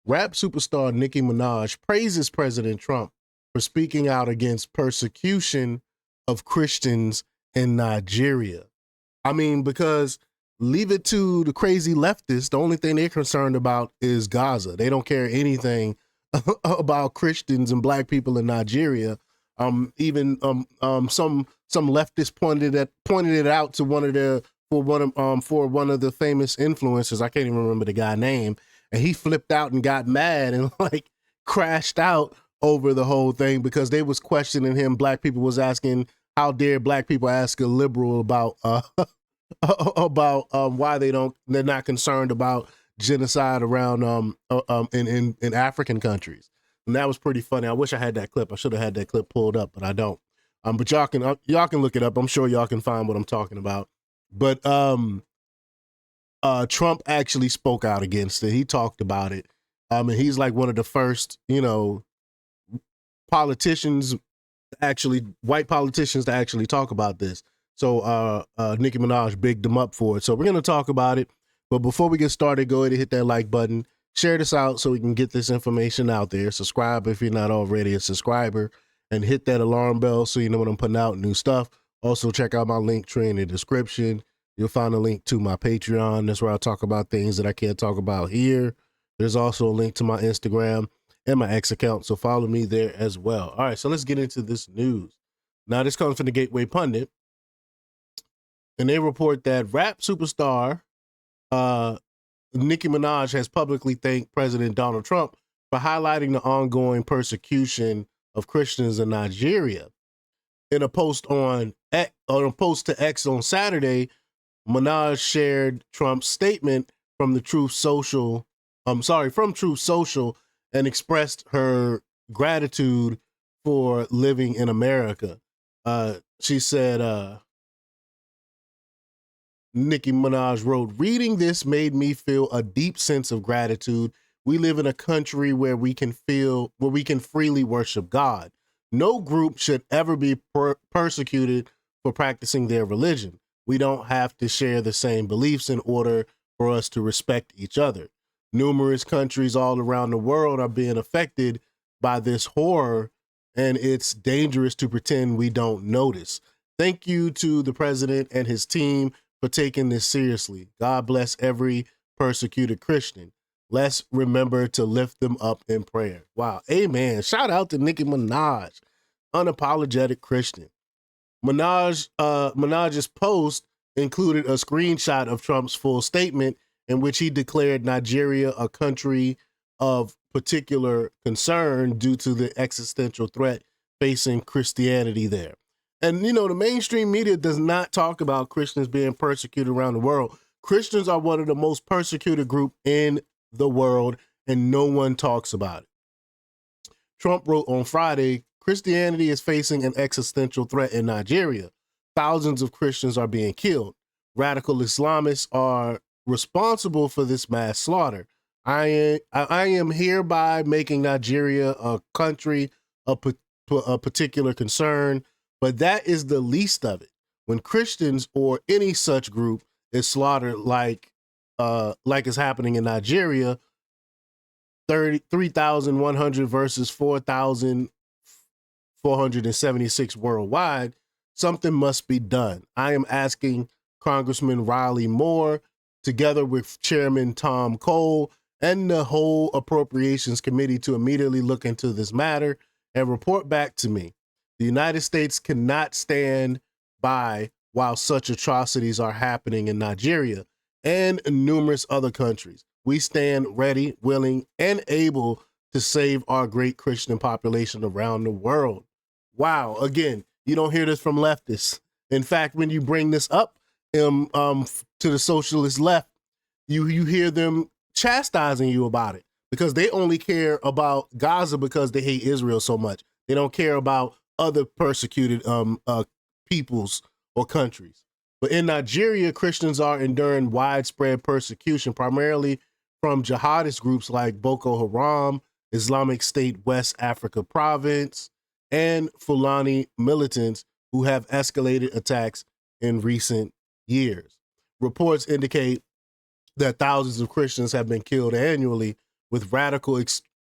Rap superstar Nicki Minaj praises President Trump for speaking out against persecution of Christians in Nigeria. I mean, because leave it to the crazy leftists, the only thing they're concerned about is Gaza. They don't care anything about Christians and black people in Nigeria. Even some leftists pointed it out to one of the for one of the famous influencers. I can't even remember the guy's name, and he flipped out and got mad and like crashed out over the whole thing because they was questioning him. Black people was asking, how dare black people ask a liberal about about why they're not concerned about genocide around in African countries. And that was pretty funny. I wish I had that clip. I should have had that clip pulled up, but I don't. But y'all can look it up. I'm sure y'all can find what I'm talking about. But Trump actually spoke out against it. He talked about it. And he's like one of the first, politicians, white politicians to actually talk about this. So Nicki Minaj bigged him up for it. So we're going to talk about it. But before we get started, go ahead and hit that like button. Share this out so we can get this information out there. Subscribe if you're not already a subscriber. And hit that alarm bell so you know when I'm putting out new stuff. Also, check out my link tree in the description. You'll find a link to my Patreon. That's where I talk about things that I can't talk about here. There's also a link to my Instagram and my X account, so follow me there as well. All right, so let's get into this news. Now, this comes from the Gateway Pundit, and they report that rap superstar Nicki Minaj has publicly thanked President Donald Trump for highlighting the ongoing persecution of Christians in Nigeria. In a post to X on Saturday, Minaj shared Trump's statement from Truth Social, and expressed her gratitude for living in America. She said, Nicki Minaj wrote, "Reading this made me feel a deep sense of gratitude. We live in a country where we can freely worship God. No group should ever be persecuted for practicing their religion. We don't have to share the same beliefs in order for us to respect each other. Numerous countries all around the world are being affected by this horror, and it's dangerous to pretend we don't notice. Thank you to the president and his team for taking this seriously. God bless every persecuted Christian. Let's remember to lift them up in prayer." Wow. Amen. Shout out to Nicki Minaj, unapologetic Christian. Minaj's post included a screenshot of Trump's full statement in which he declared Nigeria a country of particular concern due to the existential threat facing Christianity there. And, the mainstream media does not talk about Christians being persecuted around the world. Christians are one of the most persecuted group in the world, and no one talks about it. Trump wrote on Friday, "Christianity is facing an existential threat in Nigeria. Thousands of Christians are being killed. Radical Islamists are responsible for this mass slaughter. I am hereby making Nigeria a country of a particular concern, but that is the least of it. When Christians or any such group is slaughtered like is happening in Nigeria, 3,100 versus 4,476 worldwide, something must be done. I am asking Congressman Riley Moore, together with Chairman Tom Cole and the whole Appropriations Committee, to immediately look into this matter and report back to me. The United States cannot stand by while such atrocities are happening in Nigeria and numerous other countries. We stand ready, willing, and able to save our great Christian population around the world." Wow. Again, you don't hear this from leftists. In fact, when you bring this up to the socialist left, you hear them chastising you about it because they only care about Gaza because they hate Israel so much. They don't care about other persecuted peoples or countries. But in Nigeria, Christians are enduring widespread persecution, primarily from jihadist groups like Boko Haram, Islamic State West Africa Province, and Fulani militants who have escalated attacks in recent years. Reports indicate that thousands of Christians have been killed annually, with radical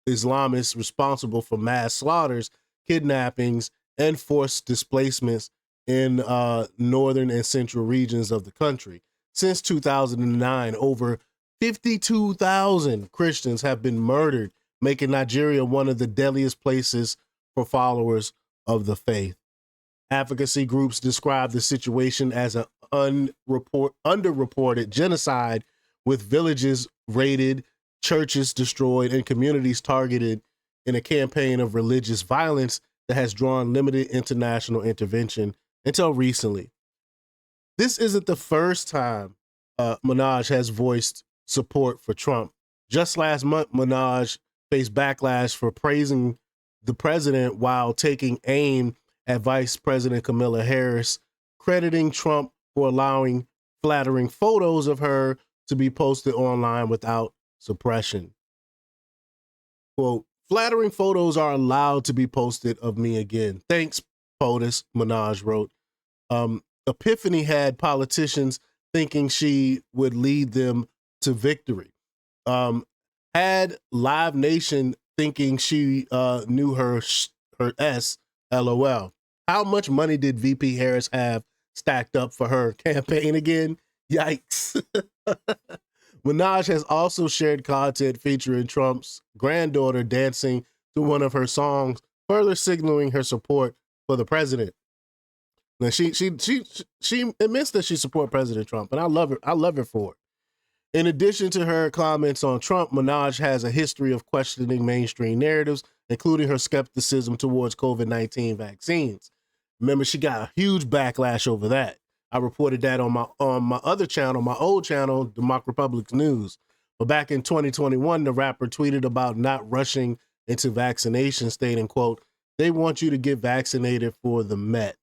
Islamists responsible for mass slaughters, kidnappings, and forced displacements in northern and central regions of the country. Since 2009, over 52,000 Christians have been murdered, making Nigeria one of the deadliest places for followers of the faith. Advocacy groups describe the situation as an underreported genocide, with villages raided, churches destroyed, and communities targeted in a campaign of religious violence that has drawn limited international intervention until recently. This isn't the first time Minaj has voiced support for Trump. Just last month, Minaj faced backlash for praising the president while taking aim at Vice President Kamala Harris, crediting Trump for allowing flattering photos of her to be posted online without suppression. Quote, flattering photos are allowed to be posted of me again. Thanks, POTUS, Minaj wrote. Epiphany had politicians thinking she would lead them to victory. Had Live Nation thinking she knew her S, LOL. How much money did VP Harris have stacked up for her campaign again? Yikes. Minaj has also shared content featuring Trump's granddaughter dancing to one of her songs, further signaling her support for the president. Now she admits that she supports President Trump, and I love her. I love her for it. In addition to her comments on Trump, Minaj has a history of questioning mainstream narratives, including her skepticism towards COVID-19 vaccines. Remember, she got a huge backlash over that. I reported that on my other channel, my old channel, Democratic Republic's News. But back in 2021, the rapper tweeted about not rushing into vaccination, stating, quote, "They want you to get vaccinated for the Met.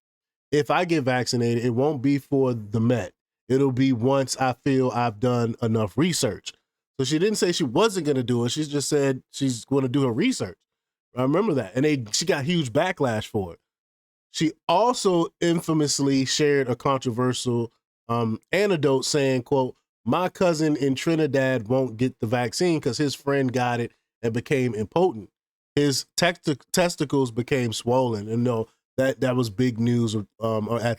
If I get vaccinated, it won't be for the Met. It'll be once I feel I've done enough research." So she didn't say she wasn't going to do it. She just said she's going to do her research. I remember that. And she got huge backlash for it. She also infamously shared a controversial anecdote saying, quote, "My cousin in Trinidad won't get the vaccine because his friend got it and became impotent. His testicles became swollen." And no, that was big news at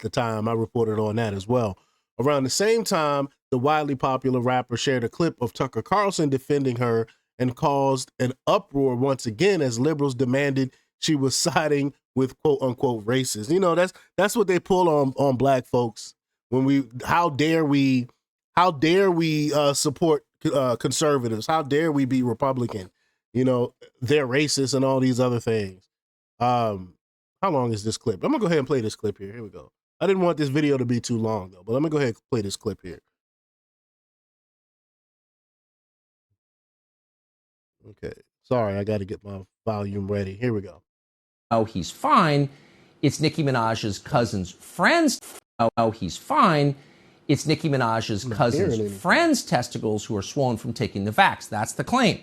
the time. I reported on that as well. Around the same time, the widely popular rapper shared a clip of Tucker Carlson defending her and caused an uproar once again as liberals demanded she was siding with quote unquote racists. You know, that's what they pull on black folks when how dare we support conservatives? How dare we be Republican? You know, they're racist and all these other things. How long is this clip? I'm gonna go ahead and play this clip here. Here we go. I didn't want this video to be too long though, but let me go ahead and play this clip here. Okay. Sorry, I got to get my volume ready. Here we go. Oh, he's fine. It's Nicki Minaj's cousin's friends. Oh, he's fine. It's Nicki Minaj's cousin's friends' testicles who are swollen from taking the vax. That's the claim.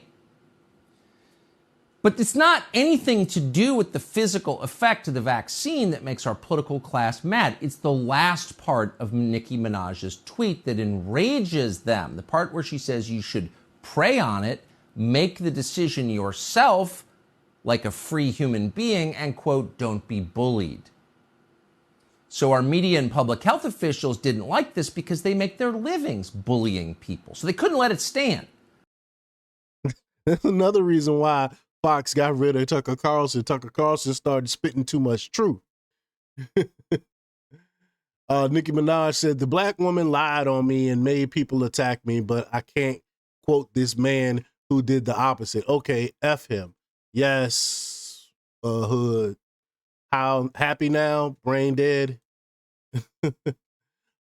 But it's not anything to do with the physical effect of the vaccine that makes our political class mad. It's the last part of Nicki Minaj's tweet that enrages them. The part where she says you should pray on it, make the decision yourself like a free human being, and, quote, don't be bullied. So our media and public health officials didn't like this because they make their livings bullying people. So they couldn't let it stand. That's another reason why Fox got rid of Tucker Carlson. Tucker Carlson started spitting too much truth. Nicki Minaj said, "The black woman lied on me and made people attack me, but I can't quote this man who did the opposite. Okay, F him. Yes, hood. How happy now? Brain dead."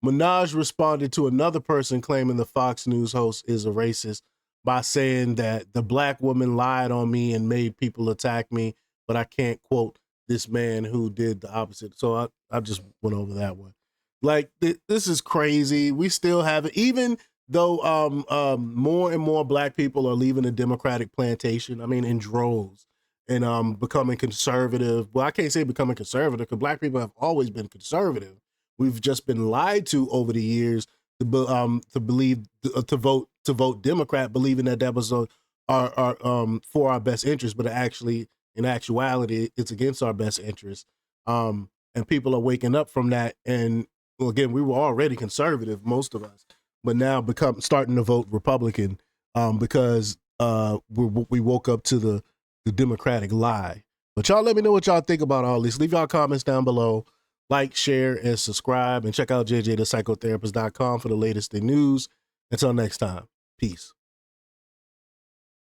Minaj responded to another person claiming the Fox News host is a racist by saying that the black woman lied on me and made people attack me, but I can't quote this man who did the opposite. So I just went over that one. Like, this is crazy. We still have it, even though more and more black people are leaving the Democratic plantation, I mean, in droves, and becoming conservative. Well, I can't say becoming conservative because black people have always been conservative. We've just been lied to over the years to believe to vote Democrat, believing that was are for our best interest, but actually, in actuality, it's against our best interest. And people are waking up from that. And well, again, we were already conservative, most of us, but now starting to vote Republican because we woke up to the Democratic lie. But y'all let me know what y'all think about all this. Leave y'all comments down below. Like, share, and subscribe. And check out jjthepsychotherapist.com for the latest in news. Until next time, peace.